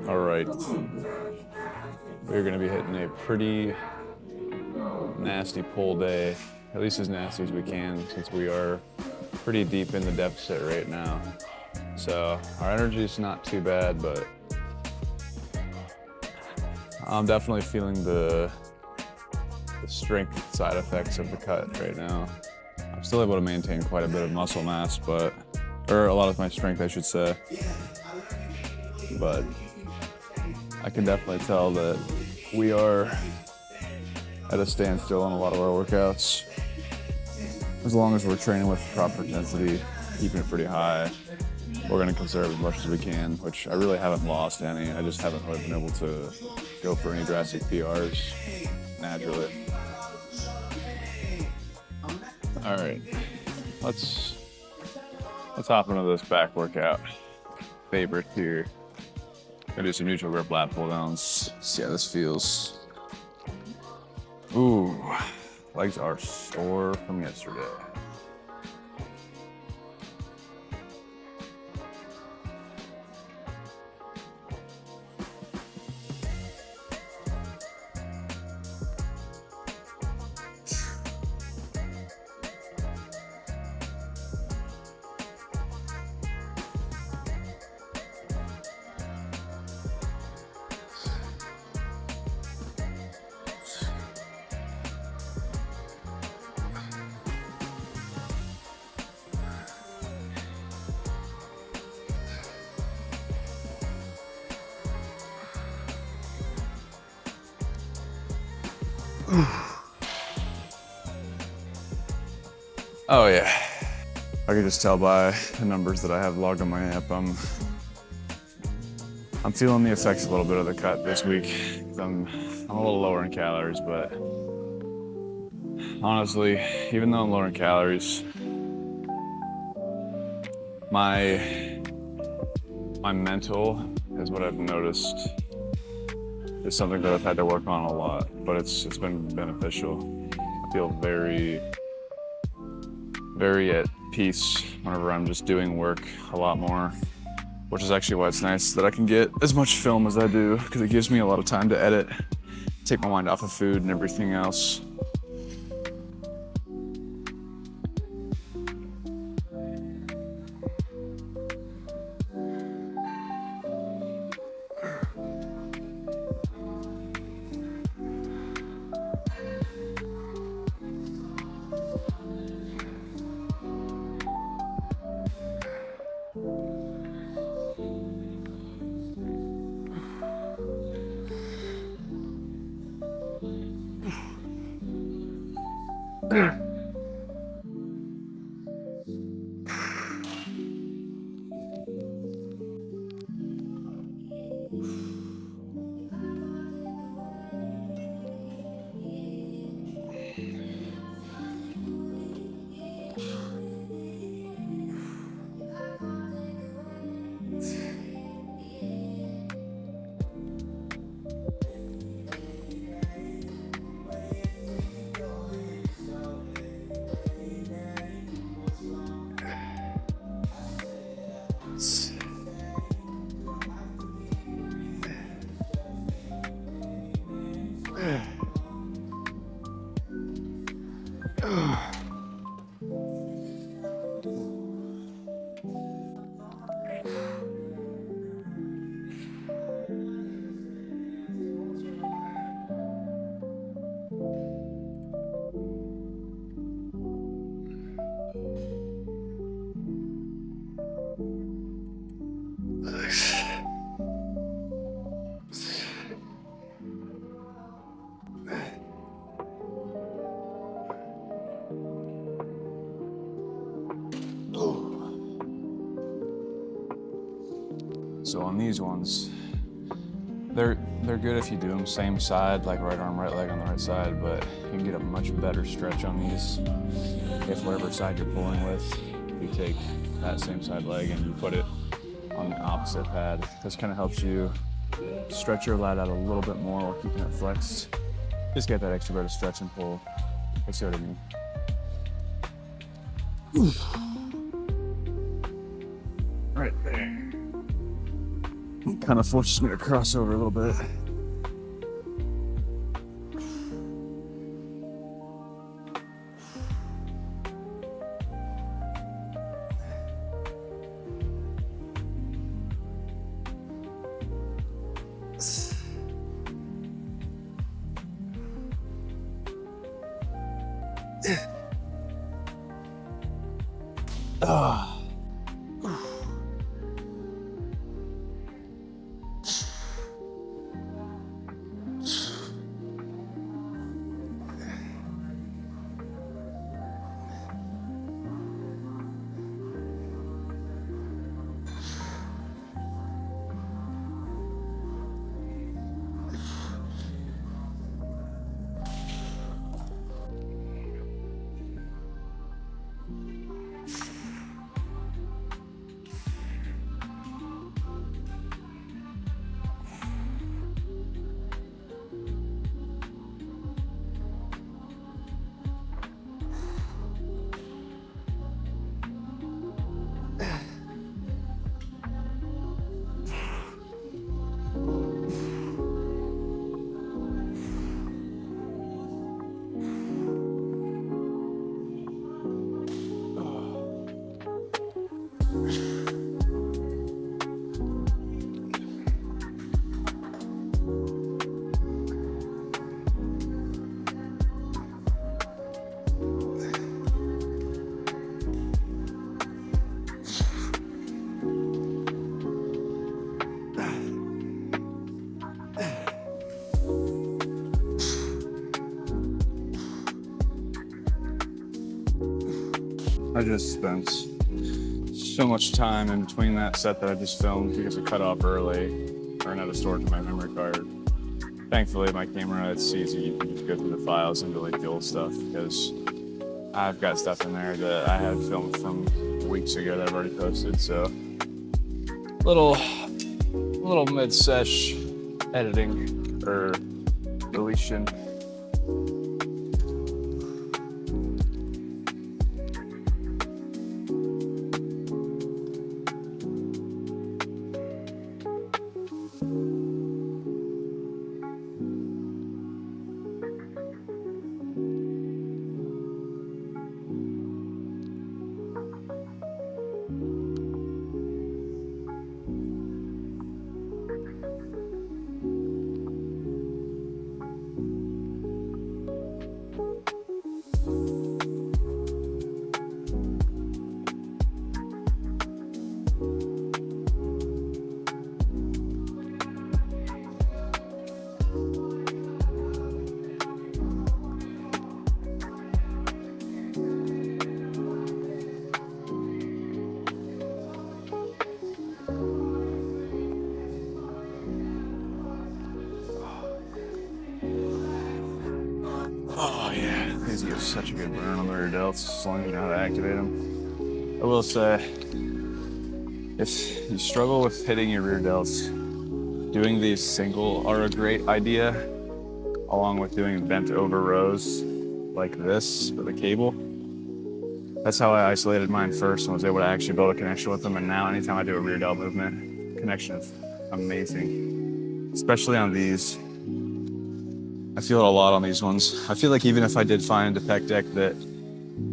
All right, we're gonna be hitting a pretty nasty pull day, at least as nasty as we can, since we are pretty deep in the deficit right now. So our energy is not too bad, but I'm definitely feeling the strength side effects of the cut right now. I'm still able to maintain quite a bit of muscle mass, or a lot of my strength, I should say. But I can definitely tell that we are at a standstill on a lot of our workouts. As long as we're training with proper intensity, keeping it pretty high, we're gonna conserve as much as we can, which I really haven't lost any. I just haven't really been able to go for any drastic PRs naturally. All right, let's hop into this back workout. Favorite here. Gonna do some neutral grip lat pull downs. See how this feels. Ooh, legs are sore from yesterday. Oh yeah, I can just tell by the numbers that I have logged on my app. I'm feeling the effects a little bit of the cut this week. I'm a little lower in calories, but honestly, even though I'm lower in calories, my mental is what I've noticed is something that I've had to work on a lot, but it's been beneficial. I feel very at peace whenever I'm just doing work a lot more, which is actually why it's nice that I can get as much film as I do, because it gives me a lot of time to edit, take my mind off of food and everything else. So on these ones, they're good if you do them same side, like right arm, right leg on the right side, but you can get a much better stretch on these if whatever side you're pulling with, you take that same side leg and you put it on the opposite pad. This kind of helps you stretch your lat out a little bit more while keeping it flexed. Just get that extra bit of stretch and pull. You see what I mean? Right there. kind of forces me to cross over a little bit. Ah. I just spent so much time in between that set that I just filmed because it cut off early or ran out of storage in my memory card. Thankfully, my camera, it's easy. You can just go through the files and delete the old stuff because I've got stuff in there that I had filmed from weeks ago that I've already posted. So, little mid-sesh editing or deletion. Oh yeah, these give such a good burn on the rear delts as long as you know how to activate them. I will say, if you struggle with hitting your rear delts, doing these single are a great idea, along with doing bent over rows like this with a cable. That's how I isolated mine first and was able to actually build a connection with them. And now anytime I do a rear delt movement, connection is amazing, especially on these. I feel it a lot on these ones. I feel like even if I did find a pec deck that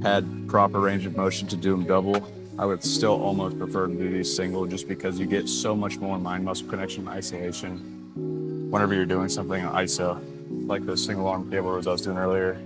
had proper range of motion to do them double, I would still almost prefer to do these single just because you get so much more mind muscle connection and isolation whenever you're doing something on ISO, like the single arm cable rows I was doing earlier.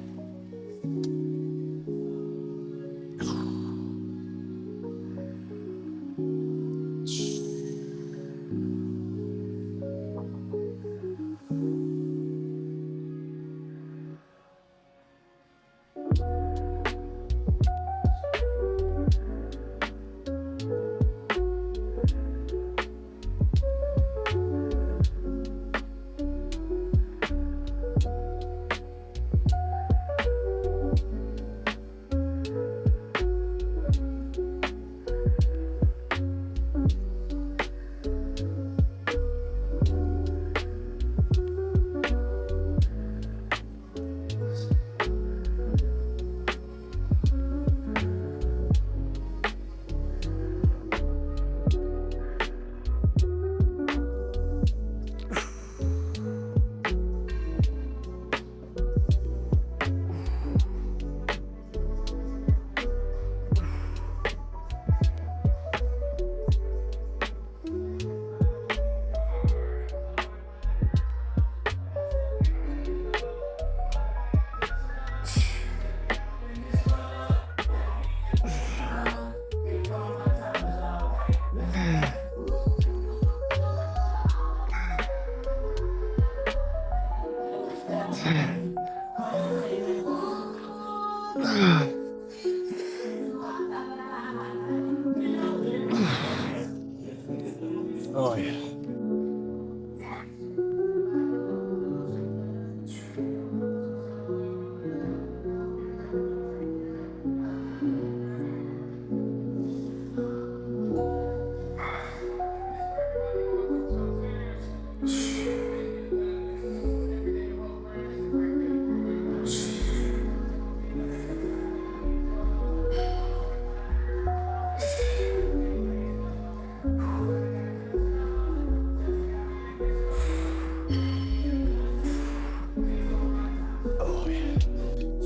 Oh yeah.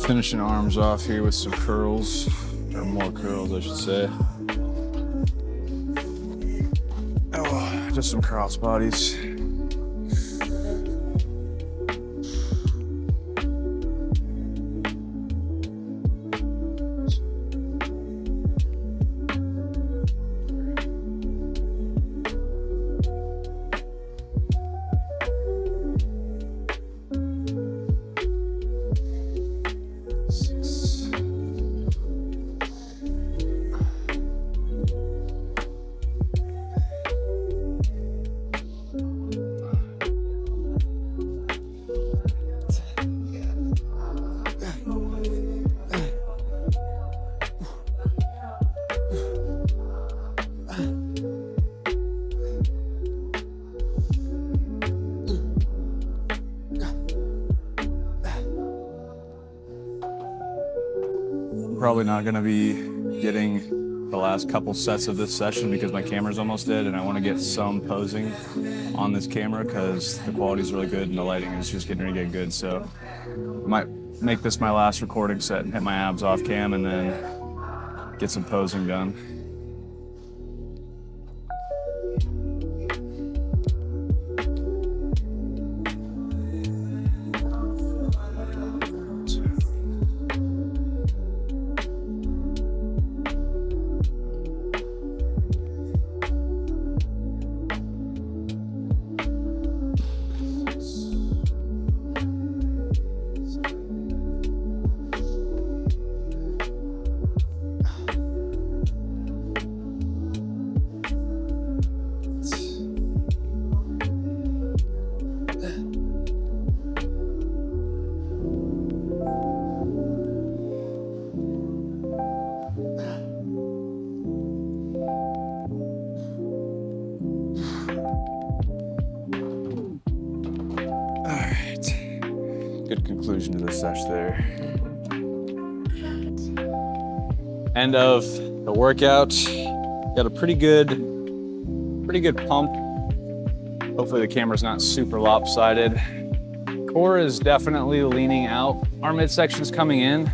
Finishing arms off here with some curls, or more curls, I should say. Oh, just some cross bodies. Probably not gonna be getting the last couple sets of this session because my camera's almost dead and I wanna get some posing on this camera because the quality's really good and the lighting is just getting ready to get good. So I might make this my last recording set and hit my abs off cam and then get some posing done. Good conclusion to the sesh there. End of the workout. Got a pretty good pump. Hopefully the camera's not super lopsided. Core is definitely leaning out. Our midsection's coming in.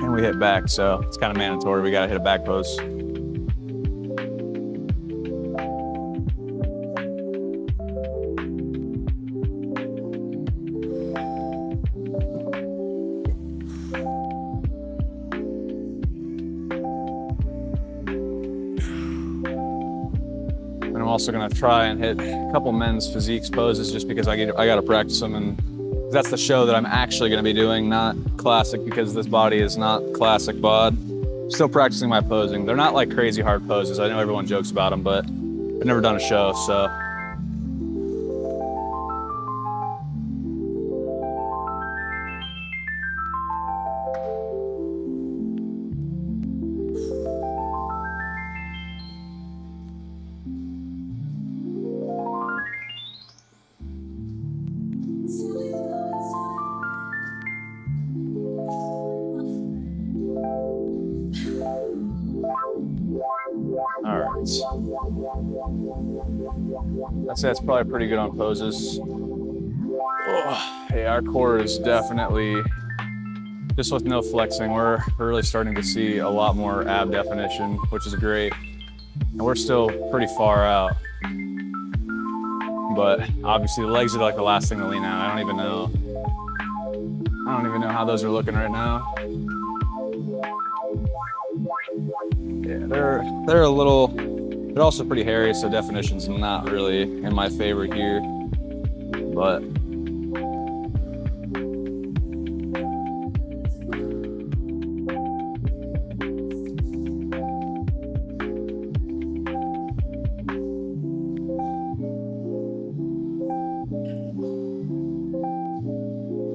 And we hit back, so it's kind of mandatory. We gotta hit a back pose. And I'm also gonna try and hit a couple men's physiques poses just because I gotta practice them, and that's the show that I'm actually gonna be doing, not classic, because this body is not classic bod. Still practicing my posing. They're not like crazy hard poses. I know everyone jokes about them, but I've never done a show, so. All right. I'd say that's probably pretty good on poses. Oh, hey, our core is definitely, just with no flexing, we're really starting to see a lot more ab definition, which is great. And we're still pretty far out. But obviously the legs are like the last thing to lean out. I don't even know how those are looking right now. Yeah, they're a little, they're also pretty hairy, so definition's not really in my favor here, but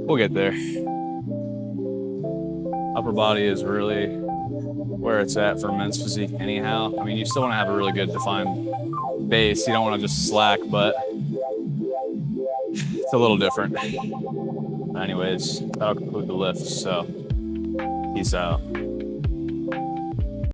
we'll get there. Upper body is really where it's at for men's physique anyhow. I mean, you still want to have a really good defined base. You don't want to just slack, but it's a little different. Anyways, that'll conclude the lift, so peace out.